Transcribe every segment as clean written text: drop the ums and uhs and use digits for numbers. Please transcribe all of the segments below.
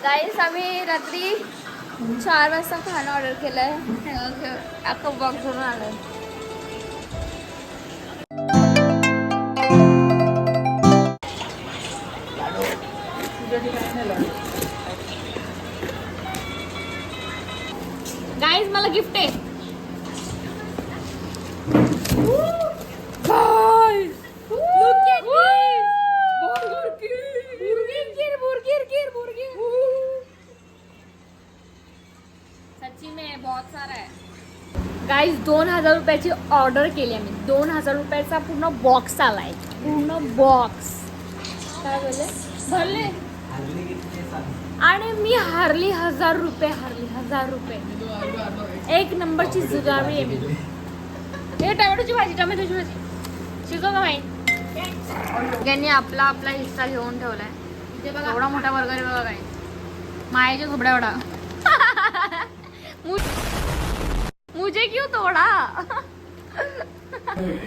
गाईस आम्ही रात्री 4 वाजता खाणं ऑर्डर केलंय. अख्खं बॉक्स भरून आलंय. गाईस मला गिफ्ट आहे. सच्ची में बहुत सारा है गाइस. 2000 रुपयाची ऑर्डर केली आम्ही. 2000 रुपयाचा पूर्ण बॉक्स आलाय. पूर्ण बॉक्स. काय बोलले भरले आणि मी हारली 1000 रुपये. 1000 रुपये. एक नंबरची जुगारी आहे मी. हे टोमॅटोची भाजी, टोमॅटोची भाजी शिजव का माहीत. यांनी आपला आपला हिस्सा घेऊन ठेवलाय. एवढा मोठा बर्गर आहे बघा. काय मायाच्या झोपड्या एवढा. मुझे क्यों तोडा.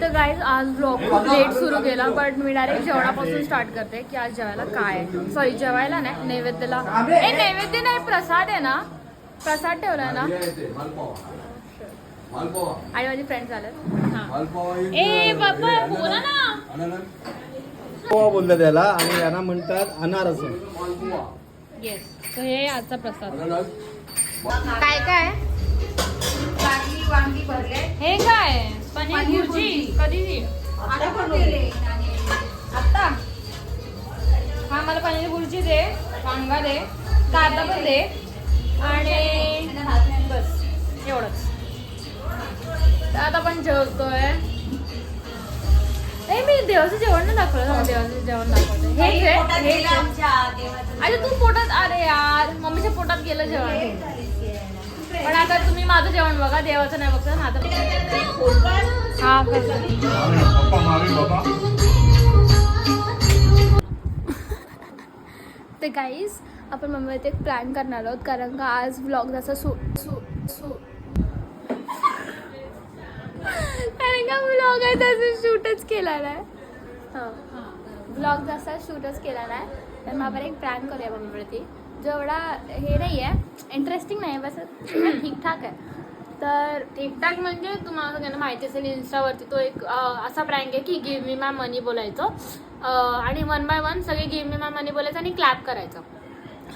तर गाईज आज ब्लॉग खूप लेट सुरू केला. बट मी डायरेक्ट जेवणापासून स्टार्ट करते की आज जेवायला काय आहे. सॉरी जेवायला नाही, नैवेद्याला. नैवेद्य नाही, प्रसाद आहे ना. प्रसाद ठेवलाय ना. आणि माझे फ्रेंड्स आले. ए बाबा बोला ना. पोहा बोललं त्याला आणि यांना म्हणतात अनारस. येस. तर हे आजचा प्रसाद. काय काय वांगी भरले. हे काय पनीर भुर्जी. कधी आता हा मला पनीर भुर्जी दे, वांगा दे, कांदा पण दे आणि बस एवढंच. तर आता आपण जेवतोय. नाही मी देवाचं जेवण नाही दाखवलं. देवाचं जेवण दाखवते. हे अरे तू पोटात. अरे यार मम्मीच्या पोटात गेलं जेवण. पण आता तुम्ही माझं जेवण बघा, देवाचं नाही बघता माझं. हा तर गाईज आपण मम्मीला एक प्लॅन करणार आहोत. कारण का आज व्लॉग जसा कारण का व्लॉग आहे तसं शूटच केला नाही. हां व्लॉग जसा शूटच केला नाही. तर मग आपण एक प्लॅन करूया मम्मीवरती. जो एवढा हे नाही आहे, इंटरेस्टिंग नाही आहे, बस ठीकठाक आहे. तर ठीकठाक म्हणजे तुम्हाला सगळ्यांना माहिती असेल इंस्टावरती तो एक असा प्रँक आहे की गिव्ह मी माय मनी बोलायचं आणि 1 बाय 1 सगळे गिव्ह मी माय मनी बोलायचं आणि क्लॅप करायचं.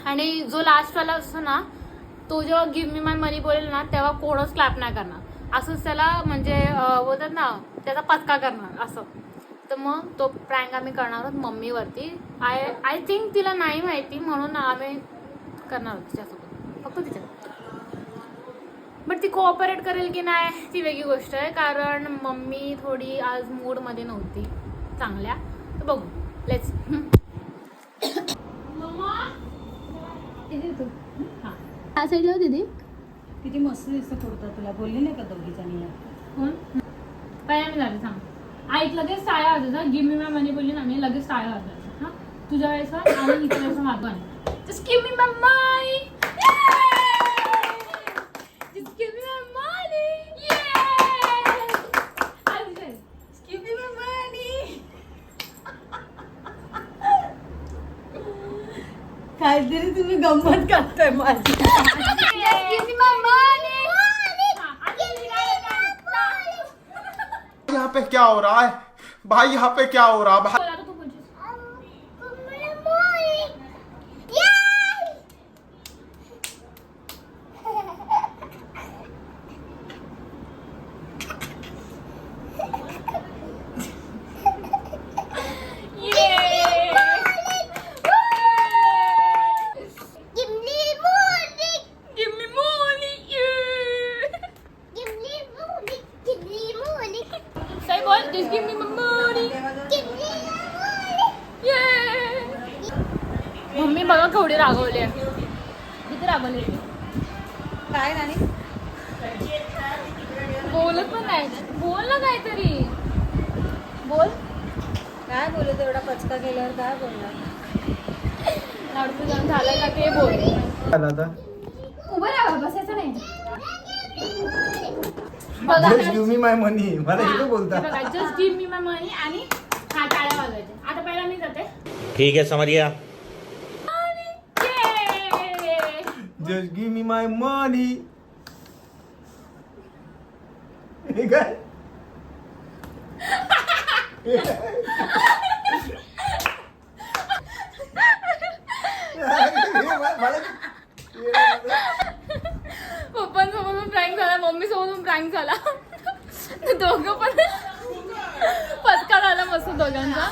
आणि जो लास्टवाला असतो ना तो जेव्हा गिव्ह मी माय मनी बोलेल ना तेव्हा कोणच क्लॅप नाही करणार. असंच त्याला म्हणजे बोलतात ना त्याचा पचका करणार असं. तर मग तो प्रँक आम्ही करणार आहोत मम्मीवरती. आय थिंक तिला नाही माहिती म्हणून आम्ही करणार आहोत तिच्यासोबत. फक्त तिच्या. बट ती कोऑपरेट करेल की नाही ती वेगळी गोष्ट आहे. कारण मम्मी थोडी आज मूडमध्ये नव्हती चांगल्या. तर बघू. लेट्स. हा साईडला दीदी किती मस्त दिसतं कुर्ता. तुला बोलली नाही का दोघी जणी. कोण पहिला मी झाले सांग. ऐक लगेच टाळ्या वाजायचा. गिव्ह मी माय मनी बोलली ना मी लगेच टाळ्या वाजायचा. हा तुझ्या वेळेस आणि हिच्या वेळेस मागवान. Just give me my money. Yay! Just give me my money. Yeah! Just give me my money. काहीतरी तुम्ही गंमत करताय माझी. Just give me my money. यहाँ पे क्या हो रहा है भाई. यहाँ पे क्या हो रहा है. Just give me my money. Mummy बघा केवढी रागवली आहे. किती रागवली. काय नानी बोलत पण नाही. बोल ना काहीतरी. बोल काय बोलत. एवढा पचका केल्यावर काय बोलणार. लाडू जाऊन झालं का ते बोल. आता उभं राहा बसायचं नाही. Just give me my money. मला हे बोलता. जस्ट गिव्ह मी माय मनी आणि हा टाळ्या वाजवायच्या. आता पहिला मी जाते. ठीक है समझ गया. Yay! जस्ट गिव्ह मी माय मनी. हे काय पप्पांसमोरून प्रँक झाला, मम्मी समोरून प्रँक झाला. दोघं पण पचका झाला मस्त दोघांचा.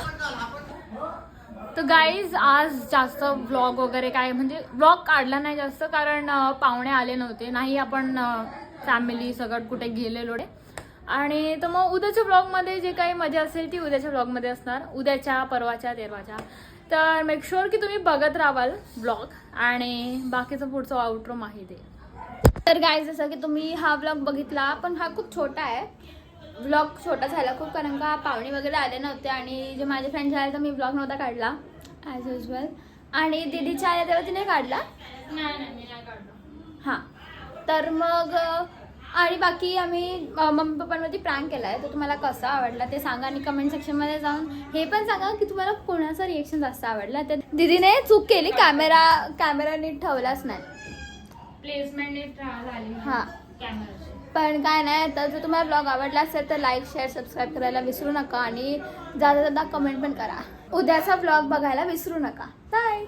तर गाईज आज जास्त व्लॉग वगैरे काय म्हणजे व्लॉग काढला नाही जास्त, कारण पाहुणे आले नव्हते, नाही आपण फॅमिली सगळं कुठे गेलेलो रे. आणि तर मग उद्याच्या व्लॉगमध्ये जे काही मजा असेल ती उद्याच्या व्लॉगमध्ये असणार, उद्याच्या परवाच्या तेरवाच्या. तर मेक शुअर की तुम्ही बघत राहाल व्लॉग, आणि बाकीचं पुढचं आउटरो माहिती आहे. तर गाईज जसं की तुम्ही हा व्लॉग बघितला, पण हा खूप छोटा आहे व्लॉग, छोटा झाला खूप, कारण का पाहुणे वगैरे आले नव्हते आणि जे माझे फ्रेंड्स आले तर मी व्लॉग नव्हता काढला ॲज युजल. आणि दीदीच्या आल्या तेव्हा तिने काढला. नाही हां. तर मग आणि बाकी आम्ही मम्मी पप्पांवरती प्रँक केला आहे, तर तुम्हाला कसा आवडला ते सांगा, आणि कमेंट सेक्शनमध्ये जाऊन हे पण सांगा की तुम्हाला कोणाचा रिएक्शन जास्त आवडला. तर दीदीने चूक केली, कॅमेरा नीट ठेवलाच नाही, प्लेसमेंट नीट झाली हां. कॅमेराची. पण काय नाही, तर जर तुम्हाला ब्लॉग आवडला असेल तर लाईक शेअर सबस्क्राईब करायला विसरू नका, आणि जाता जाता कमेंट पण करा. उद्याचा ब्लॉग बघायला विसरू नका. बाय.